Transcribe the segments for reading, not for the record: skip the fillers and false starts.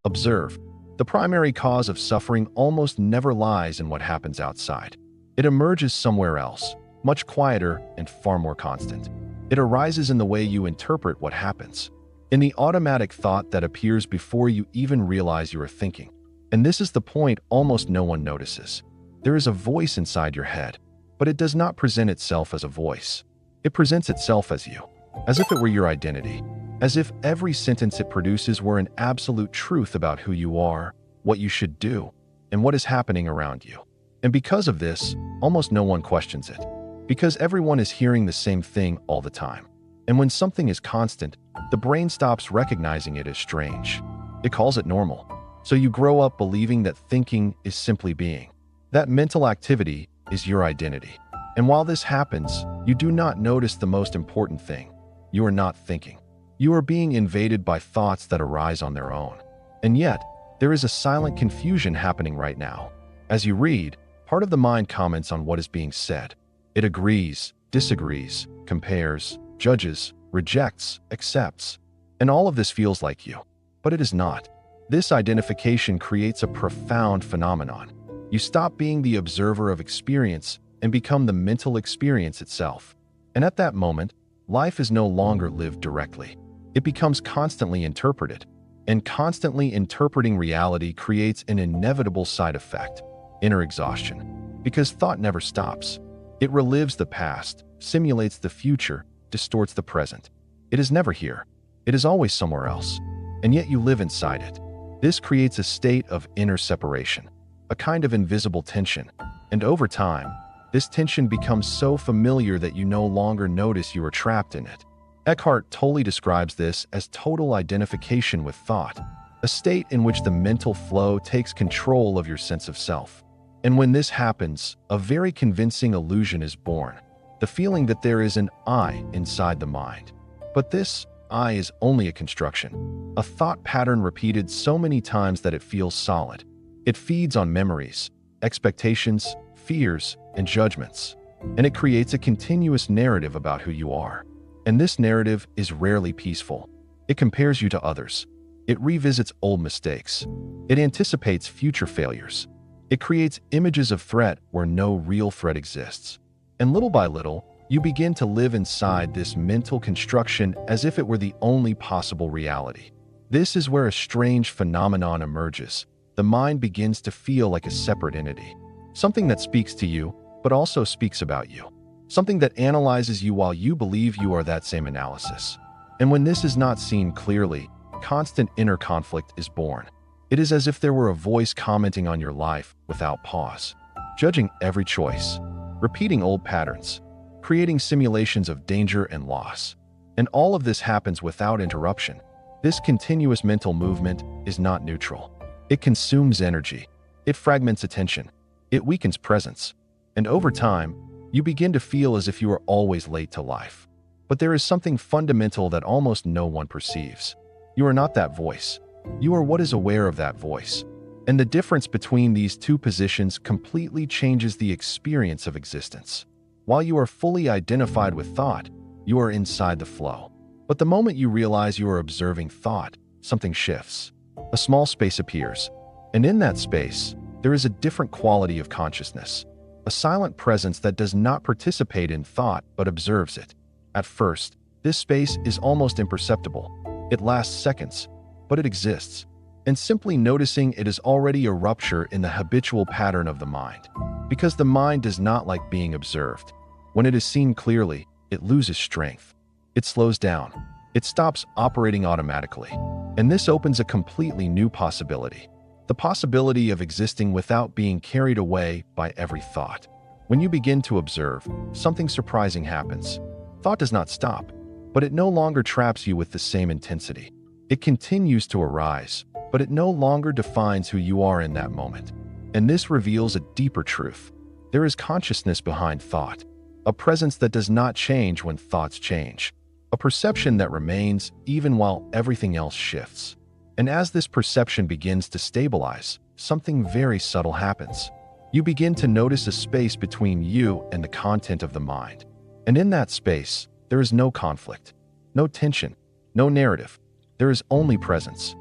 Observe. The primary cause of suffering almost never lies in what happens outside. It emerges somewhere else, much quieter and far more constant. It arises in the way you interpret what happens, in the automatic thought that appears before you even realize you are thinking. And this is the point almost no one notices. There is a voice inside your head, but it does not present itself as a voice. It presents itself as you, as if it were your identity, as if every sentence it produces were an absolute truth about who you are, what you should do, and what is happening around you. And because of this, almost no one questions it, because everyone is hearing the same thing all the time. And when something is constant, the brain stops recognizing it as strange. It calls it normal. So you grow up believing that thinking is simply being. That mental activity is your identity. And while this happens, you do not notice the most important thing. You are not thinking. You are being invaded by thoughts that arise on their own. And yet, there is a silent confusion happening right now. As you read, part of the mind comments on what is being said. It agrees, disagrees, compares, judges, rejects, accepts. And all of this feels like you. But it is not. This identification creates a profound phenomenon. You stop being the observer of experience and become the mental experience itself. And at that moment, life is no longer lived directly. It becomes constantly interpreted. And constantly interpreting reality creates an inevitable side effect, inner exhaustion. Because thought never stops. It relives the past, simulates the future, distorts the present. It is never here. It is always somewhere else. And yet you live inside it. This creates a state of inner separation, a kind of invisible tension. And over time, this tension becomes so familiar that you no longer notice you are trapped in it. Eckhart Tolle describes this as total identification with thought, a state in which the mental flow takes control of your sense of self. And when this happens, a very convincing illusion is born, the feeling that there is an I inside the mind. But this I is only a construction, a thought pattern repeated so many times that it feels solid. It feeds on memories, expectations, fears, and judgments, and it creates a continuous narrative about who you are. And this narrative is rarely peaceful. It compares you to others. It revisits old mistakes. It anticipates future failures. It creates images of threat where no real threat exists. And little by little, you begin to live inside this mental construction as if it were the only possible reality. This is where a strange phenomenon emerges. The mind begins to feel like a separate entity, something that speaks to you, but also speaks about you, something that analyzes you while you believe you are that same analysis. And when this is not seen clearly, constant inner conflict is born. It is as if there were a voice commenting on your life without pause, judging every choice, repeating old patterns, creating simulations of danger and loss. And all of this happens without interruption. This continuous mental movement is not neutral. It consumes energy. It fragments attention. It weakens presence. And over time, you begin to feel as if you are always late to life. But there is something fundamental that almost no one perceives. You are not that voice. You are what is aware of that voice. And the difference between these two positions completely changes the experience of existence. While you are fully identified with thought, you are inside the flow. But the moment you realize you are observing thought, something shifts. A small space appears. And in that space, there is a different quality of consciousness. A silent presence that does not participate in thought but observes it. At first, this space is almost imperceptible. It lasts seconds, but it exists. And simply noticing it is already a rupture in the habitual pattern of the mind. Because the mind does not like being observed. When it is seen clearly, it loses strength. It slows down. It stops operating automatically. And this opens a completely new possibility. The possibility of existing without being carried away by every thought. When you begin to observe, something surprising happens. Thought does not stop, but it no longer traps you with the same intensity. It continues to arise, but it no longer defines who you are in that moment. And this reveals a deeper truth. There is consciousness behind thought, a presence that does not change when thoughts change, a perception that remains even while everything else shifts. And as this perception begins to stabilize, something very subtle happens. You begin to notice a space between you and the content of the mind. And in that space, there is no conflict, no tension, no narrative. There is only presence.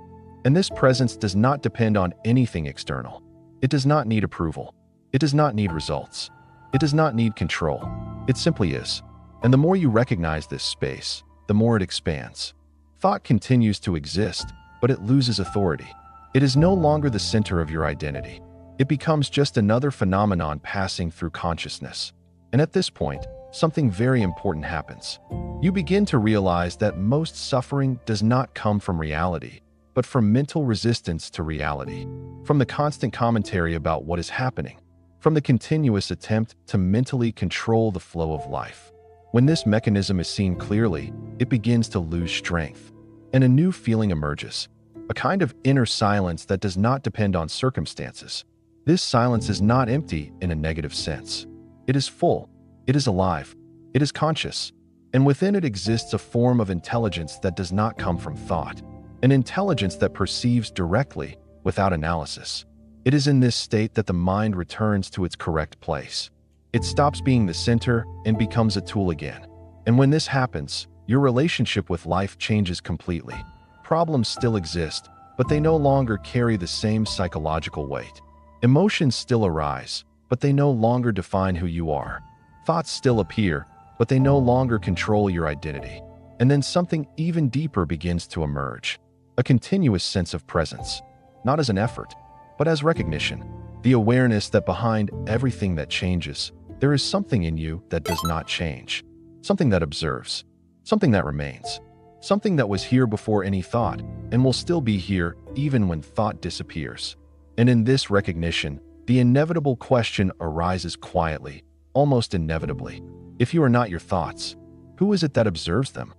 And this presence does not depend on anything external. It does not need approval. It does not need results. It does not need control. It simply is. And the more you recognize this space, the more it expands. Thought continues to exist, but it loses authority. It is no longer the center of your identity. It becomes just another phenomenon passing through consciousness. And at this point, something very important happens. You begin to realize that most suffering does not come from reality, but from mental resistance to reality, from the constant commentary about what is happening, from the continuous attempt to mentally control the flow of life. When this mechanism is seen clearly, it begins to lose strength, and a new feeling emerges, a kind of inner silence that does not depend on circumstances. This silence is not empty in a negative sense. It is full, it is alive, it is conscious, and within it exists a form of intelligence that does not come from thought, an intelligence that perceives directly without analysis. It is in this state that the mind returns to its correct place. It stops being the center and becomes a tool again. And when this happens, your relationship with life changes completely. Problems still exist, but they no longer carry the same psychological weight. Emotions still arise, but they no longer define who you are. Thoughts still appear, but they no longer control your identity. And then something even deeper begins to emerge. A continuous sense of presence, not as an effort, but as recognition. The awareness that behind everything that changes, there is something in you that does not change. Something that observes. Something that remains. Something that was here before any thought and will still be here even when thought disappears. And in this recognition, the inevitable question arises quietly, almost inevitably. If you are not your thoughts, who is it that observes them?